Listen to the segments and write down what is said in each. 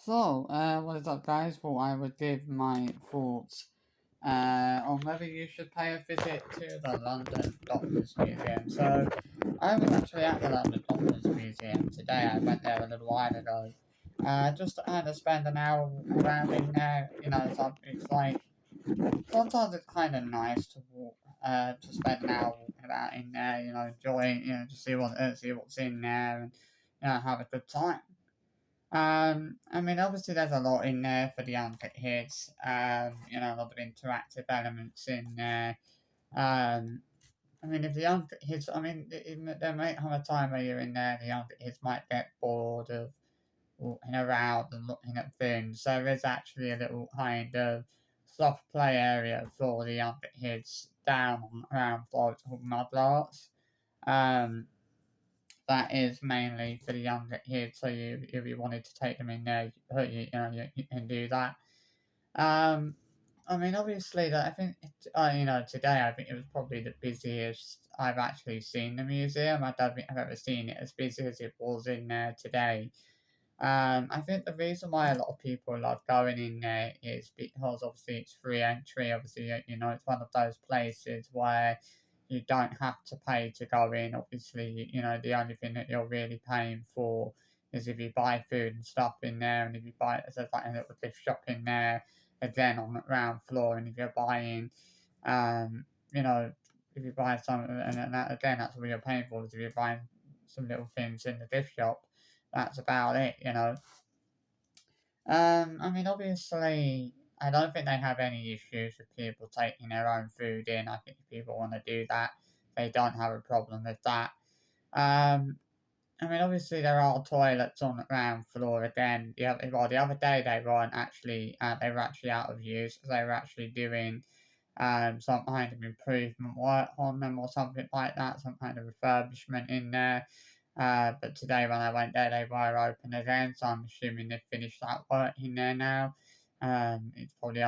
What is up, guys? Thought I would give my thoughts on whether you should pay a visit to the London Docklands Museum. So, I was actually at the London Docklands Museum today. I went there a little while ago. Just to kind of spend an hour around in there. It's like sometimes it's kind of nice to walk, to spend an hour walking about in there. Enjoying, to see what's in there, and have a good time. I mean, obviously, there's a lot in there for the younger kids. A lot of interactive elements in there. Um, I mean, if the younger kids, I mean, there might come a time where you're in there, the younger kids might get bored of walking around and looking at things. So there is actually a little kind of soft play area for the younger kids down on the ground floor. It's called Mudlarks. Um, that is mainly for the younger kids. So if you wanted to take them in there, you can do that. Um, I mean, obviously, that I think today I think it was probably the busiest I've actually seen the museum. I don't think I've ever seen it as busy as it was in there today. I think the reason why a lot of people love going in there is because obviously it's free entry. Obviously, it's one of those places where you don't have to pay to go in. Obviously, the only thing that you're really paying for is if you buy food and stuff in there, and if you buy, there's like a little gift shop in there, again on the ground floor, and if you're buying, um, you know, if you buy some, and that again, that's what you're paying for. Is if you're buying some little things in the gift shop, that's about it. I mean, obviously, I don't think they have any issues with people taking their own food in. I think if people want to do that, they don't have a problem with that. Um, I mean, obviously, there are toilets on the ground floor again. The other day they weren't actually, they were actually out of use because they were actually doing some kind of improvement work on them or something like that, some kind of refurbishment in there. But today when I went there, they were open again, so I'm assuming they've finished that work in there now. It probably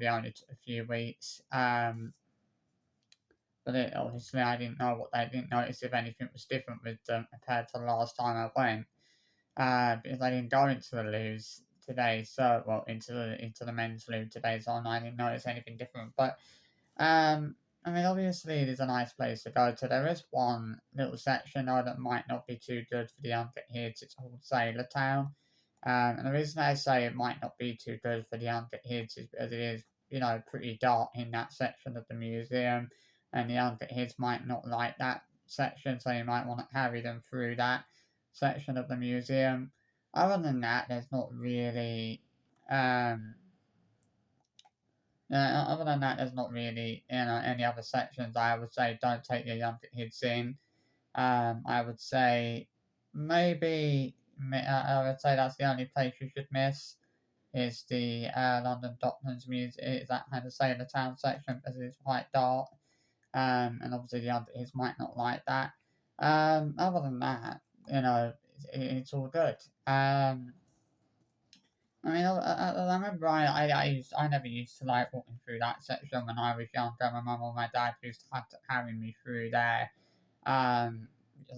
only took a few weeks. But obviously I didn't notice if anything was different with them compared to the last time I went. Because I didn't go into the loos today, so well into the men's loo today, so I didn't notice anything different. But I mean, obviously, it is a nice place to go to. There is one little section though that might not be too good for the younger kids. It's called Sailor Town, and the reason I say it might not be too good for the younger kids is because it is, pretty dark in that section of the museum, and the younger kids might not like that section, so you might want to carry them through that section of the museum. Other than that, there's not really. Other than that, there's not really any other sections. I would say don't take your younger kids in. I would say I would say that's the only place you should miss is the London Docklands Museum. Is that kind of say the town section because it's quite dark. And obviously the younger kids might not like that. Other than that, it's all good. I mean, I remember I never used to like walking through that section when I was younger. My mum or my dad used to have to carry me through there. Because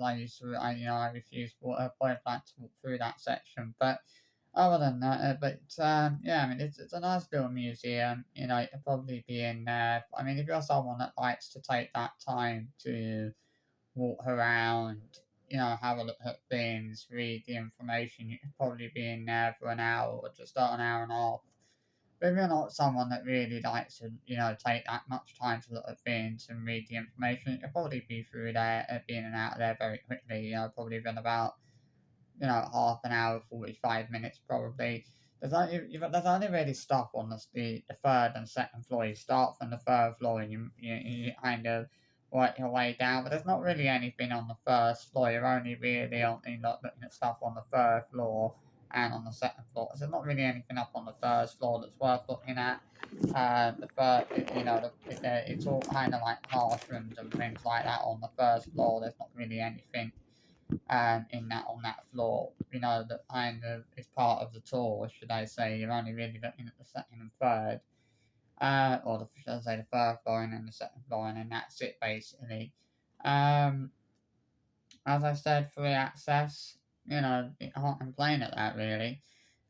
I refused point blank to walk through that section. But other than that, yeah, I mean, it's a nice little museum. You could probably be in there. I mean, if you're someone that likes to take that time to walk around, have a look at things, read the information. You could probably be in there for an hour or just about an hour and a half. But if you're not someone that really likes to, take that much time to look at things and read the information, you'll probably be through there, be in and out of there very quickly. Probably been about, half an hour, 45 minutes probably. There's only really stuff on the third and second floor. You start from the third floor and you kind of work your way down, but there's not really anything on the first floor. You're only really looking at stuff on the third floor and on the second floor. So there's not really anything up on the first floor that's worth looking at. The third, it's all kind of like classrooms and things like that on the first floor. There's not really anything in that on that floor. That kind of is part of the tour, should I say? You're only really looking at the second and third, should I say the third floor and then the second floor, and then that's it basically. Um, as I said, free access. You can't complain at that really.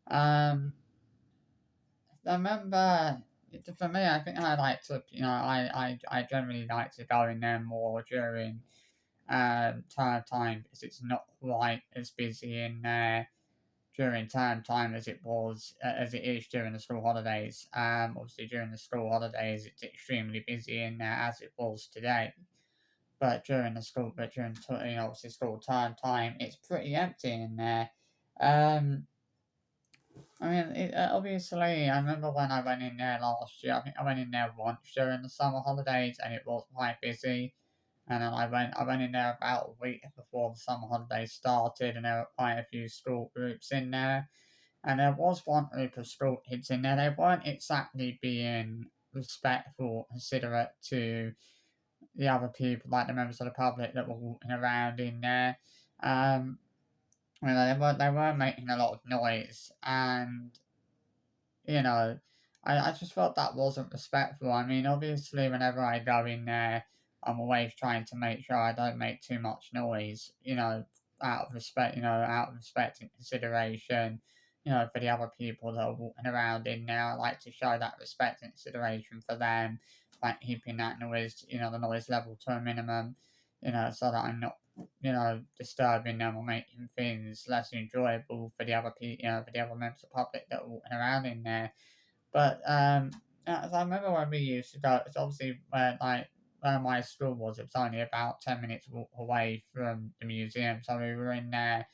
Um, I remember, for me, I think I like to, I generally like to go in there more during term time because it's not quite as busy in there during term time as as it is during the school holidays. Obviously during the school holidays it's extremely busy in there as it was today. But during obviously school term time, it's pretty empty in there. Um, obviously, I remember when I went in there last year. I think I went in there once during the summer holidays, and it was quite busy. And then I went in there about a week before the summer holidays started, and there were quite a few school groups in there. And there was one group of school kids in there. They weren't exactly being respectful, considerate to the other people, like the members of the public that were walking around in there. Um, they were making a lot of noise, and you know, I just felt that wasn't respectful. I mean, obviously, whenever I go in there, I'm always trying to make sure I don't make too much noise, out of respect and consideration, for the other people that are walking around in there. I like to show that respect and consideration for them, like keeping that noise, the noise level to a minimum, so that I'm not, disturbing them or making things less enjoyable for the other people, for the other members of the public that are walking around in there. But as I remember when we used to go, it's obviously where my school was. It was only about 10 minutes walk away from the museum, so we were in there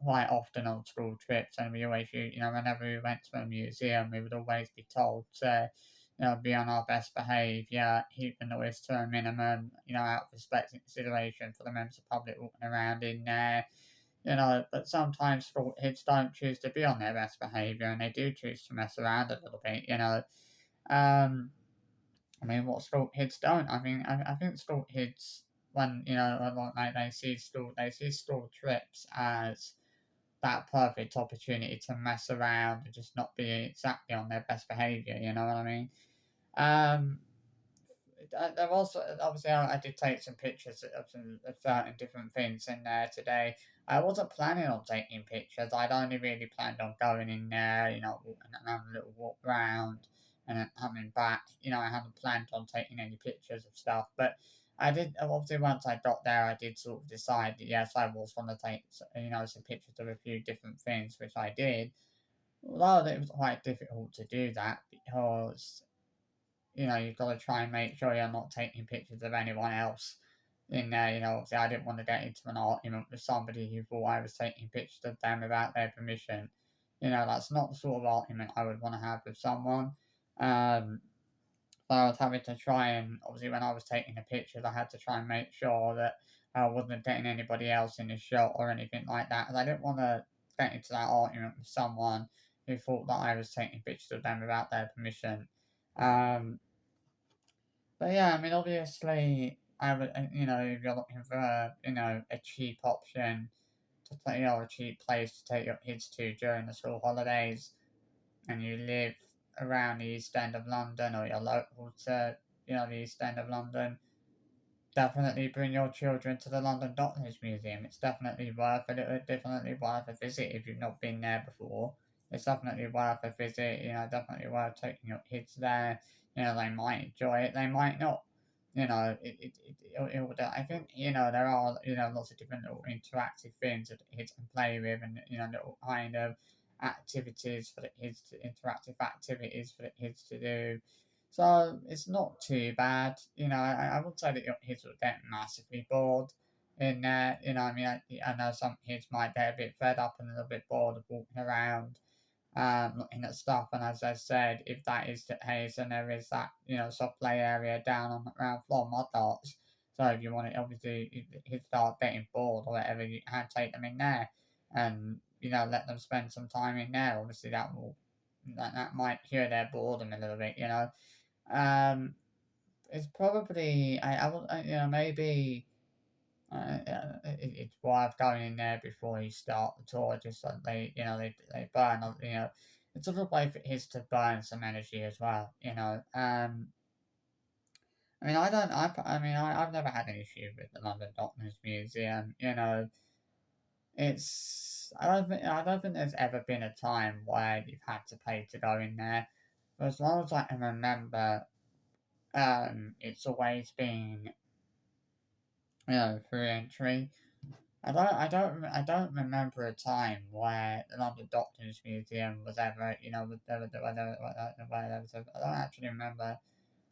quite often on school trips, and we always, whenever we went to a museum, we would always be told to, be on our best behaviour, keep the noise to a minimum, out of respect and consideration for the members of the public walking around in there. But sometimes school kids don't choose to be on their best behaviour, and they do choose to mess around a little bit. Um, what school kids don't. I think school kids, when, like they see school trips as that perfect opportunity to mess around and just not be exactly on their best behaviour, you know what I mean? Um, there was obviously I did take some pictures of certain different things in there today. I wasn't planning on taking pictures. I'd only really planned on going in there, and having a little walk around and then coming back. I hadn't planned on taking any pictures of stuff, but I did. Obviously, once I got there, I did sort of decide that yes, I was going to take some pictures of a few different things, which I did. Although it was quite difficult to do that because you've got to try and make sure you're not taking pictures of anyone else in there. Obviously, I didn't want to get into an argument with somebody who thought I was taking pictures of them without their permission. That's not the sort of argument I would want to have with someone. Um, so I was having to try and, obviously, when I was taking the pictures, I had to try and make sure that I wasn't getting anybody else in the shot or anything like that. And I didn't want to get into that argument with someone who thought that I was taking pictures of them without their permission. Um, but yeah, obviously, I would, if you're looking for, a cheap option to take, a cheap place to take your kids to during the school holidays, and you live around the East End of London or you're local to, the East End of London, definitely bring your children to the London Docklands Museum. It's definitely worth it. It's definitely worth a visit if you've not been there before. It's definitely worth a visit. Definitely worth taking your kids there. They might enjoy it. They might not. I think there are lots of different little interactive things that the kids can play with, and little kind of activities for the kids to interactive activities for the kids to do, so it's not too bad. I would say that your kids will get massively bored in there. I know some kids might get a bit fed up and a little bit bored of walking around, looking at stuff. And as I said, if that is the case, then there is that, soft play area down on the ground floor, mud arts. So if you want to, obviously, if the kids start getting bored or whatever, you can take them in there and, let them spend some time in there. Obviously, that might cure their boredom a little bit. Um, it's probably I will maybe it's worth going in there before you start the tour, just so they burn it's a good way for kids to burn some energy as well. I don't I've never had an issue with the London Docklands Museum. I don't think there's ever been a time where you've had to pay to go in there. For as long as I can remember, it's always been, free entry. I don't remember a time where the London Doctors Museum was ever, where there was I don't actually remember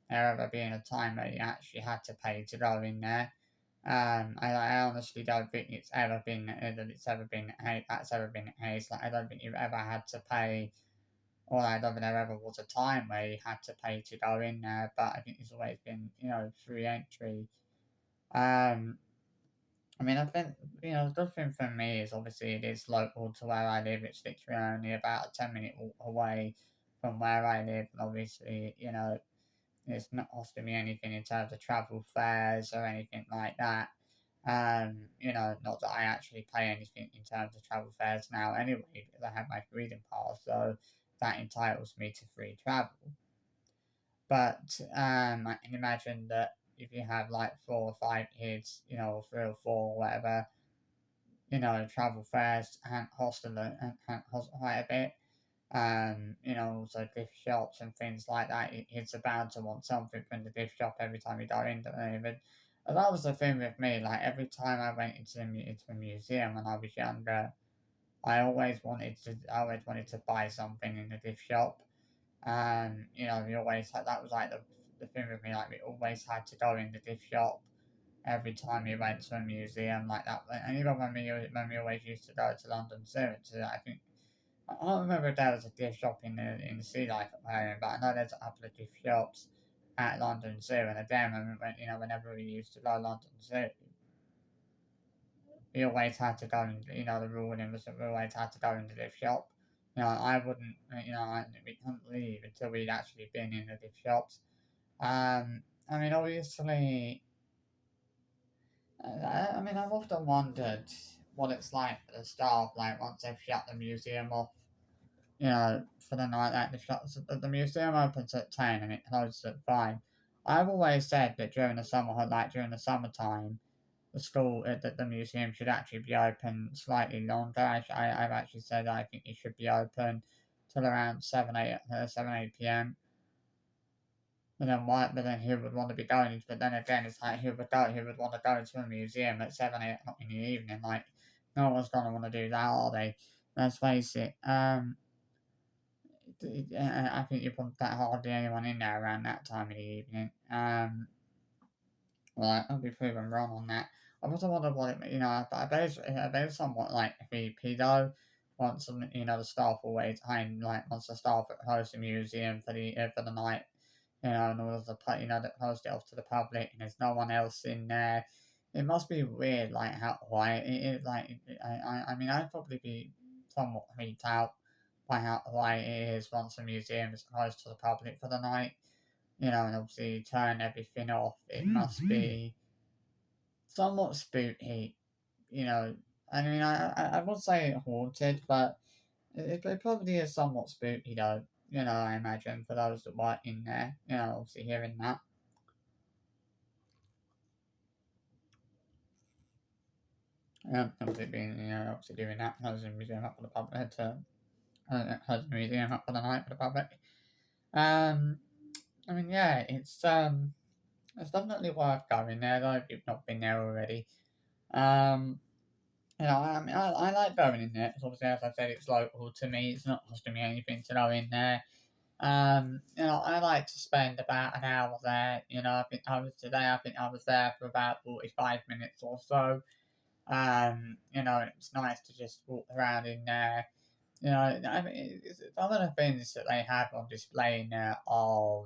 there ever being a time where you actually had to pay to go in there. I honestly don't think it's ever been that it's ever been that's ever been the case. Like I don't think you've ever had to pay, or I don't think there ever was a time where you had to pay to go in there. But I think it's always been, free entry. Um, I mean, I think the good thing for me is obviously it is local to where I live. It's literally only about a 10-minute walk away from where I live, and obviously, it's not costing me anything in terms of travel fares or anything like that. Not that I actually pay anything in terms of travel fares now anyway, because I have my freedom pass, so that entitles me to free travel. But I can imagine that if you have like 4 or 5 kids, or 3 or 4, or whatever, travel fares and hostel and cost quite a bit. Also gift shops and things like that. It's about to want something from the gift shop every time you go into it. And that was the thing with me. Like every time I went into a museum when I was younger, I always wanted to buy something in the gift shop. And we always had that was like the thing with me. Like we always had to go in the gift shop every time we went to a museum like that. And even when we always used to go to London Zoo, I think I can't remember if there was a gift shop in the Sea Life Aquarium, but I know there's a couple of gift shops at London Zoo. And again, whenever we used to go to London Zoo, we always had to go and the rule in was that we always had to go into the gift shop. I wouldn't, we couldn't leave until we'd actually been in the gift shops. I mean, obviously, I've often wondered what it's like for the staff, like once they've shut the museum off, for the night. Like the museum opens at 10 and it closes at 5. I've always said that during the summertime, the museum should actually be open slightly longer. I've actually said I think it should be open till around 7 p.m. But then why? But then who would want to be going? But then again, it's like Who would want to go to a museum at 7, 8 o'clock in the evening? Like, no one's gonna want to do that, are they? Let's face it. I think you put that hardly anyone in there around that time of the evening. Well, I'll be proven wrong on that. I also wonder what I bet it's somewhat like VP though. The staff always, once the staff close the museum for the night, in order to put, that closed it off to the public, and there's no one else in there. It must be weird, like how quiet it is. Like, I mean, I'd probably be somewhat freaked out by how quiet it is once the museum is closed to the public for the night. And obviously turn everything off. It must be somewhat spooky. You know, I mean, I would say haunted, but it probably is somewhat spooky though. I imagine for those that were in there. Obviously hearing that. Obviously being, obviously doing that, closing the museum up for the public, closing the museum up for the night for the public. Um, I mean, yeah, it's definitely worth going there though if you've not been there already. Um, I mean, I like going in there because obviously, as I said, it's local to me. It's not costing me anything to go in there. I like to spend about an hour there. I think I was there for about 45 minutes or so. It's nice to just walk around in there. I mean, some of the things that they have on display in there are,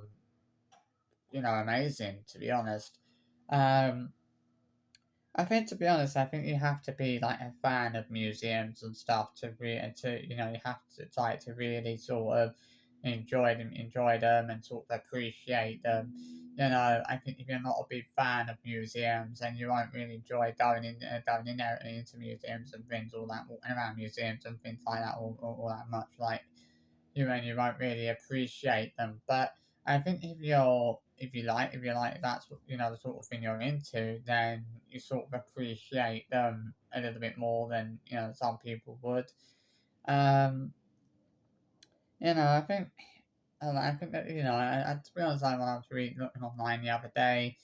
amazing, to be honest. Um, I think, to be honest, I think you have to be like a fan of museums and stuff you have to try to really sort of enjoy them and sort of appreciate them. I think if you're not a big fan of museums, then you won't really enjoy going in there and into museums and things, all that, walking around museums and things like that, all that much. Like, you won't really appreciate them. But I think if you like that's what the sort of thing you're into, then you sort of appreciate them a little bit more than some people would. Um, I think I think that to be honest, like, when I was reading looking online the other day,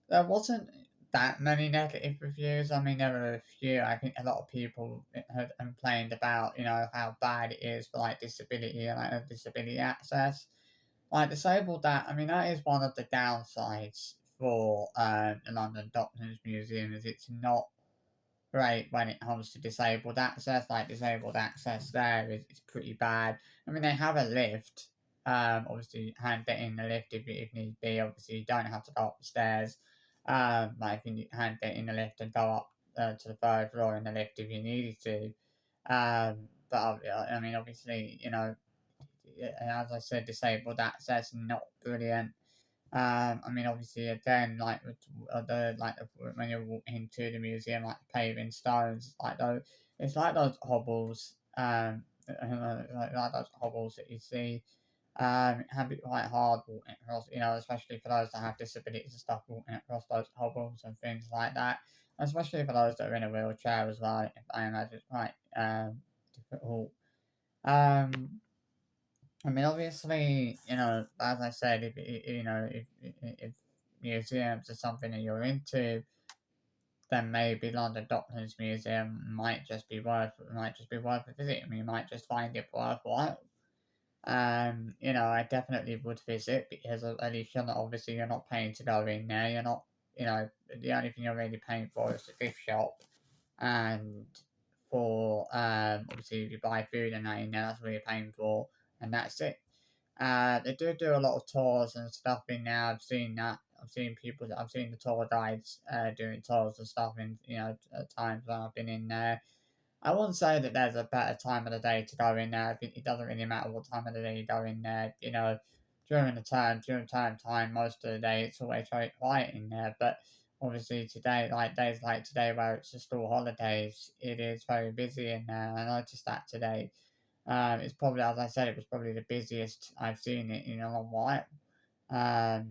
there wasn't that many negative reviews. I mean, there were a few. I think a lot of people had complained about how bad it is for like disability and like disability access. Like disabled that, I mean, that is one of the downsides for the London Docklands Museum, is it's not great when it comes to disabled access. Like disabled access there is pretty bad. I mean, they have a lift. Obviously, hand get in the lift if need be. Obviously, you don't have to go up the stairs. Like if you hand get in the lift and go up to the third floor in the lift if you needed to. But I mean, obviously, as I said, disabled access not brilliant. I mean, obviously, again, like when you walk into the museum, like the paving stones, like those, it's like those hobbles, like those hobbles that you see. It can be quite hard walking across, especially for those that have disabilities and stuff, walking across those hobbles and things like that. Especially for those that are in a wheelchair as well, I imagine it's quite difficult. Um, I mean, obviously, as I said, if museums are something that you're into, then maybe London Docklands Museum might just be worth a visit. I mean, you might just find it worthwhile. I definitely would visit because at least you're not paying to go in there. You're not, the only thing you're really paying for is the gift shop, and for obviously if you buy food and that in there, that's what you're paying for, and that's it. They do a lot of tours and stuff in there. I've seen that. I've seen the tour guides doing tours and stuff in at times when I've been in there. I wouldn't say that there's a better time of the day to go in there. I think it doesn't really matter what time of the day you go in there. During term time, most of the day it's always very quiet in there. But obviously today, like days like today where it's just all holidays, it is very busy in there. I noticed that today. It's probably, as I said, it was probably the busiest I've seen it in a long while. I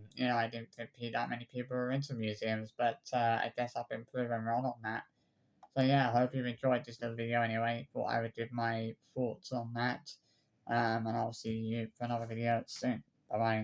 didn't think that many people were into museums, but I guess I've been proven wrong on that. So yeah, I hope you enjoyed this little video anyway. Thought I would give my thoughts on that. And I'll see you for another video soon. Bye bye.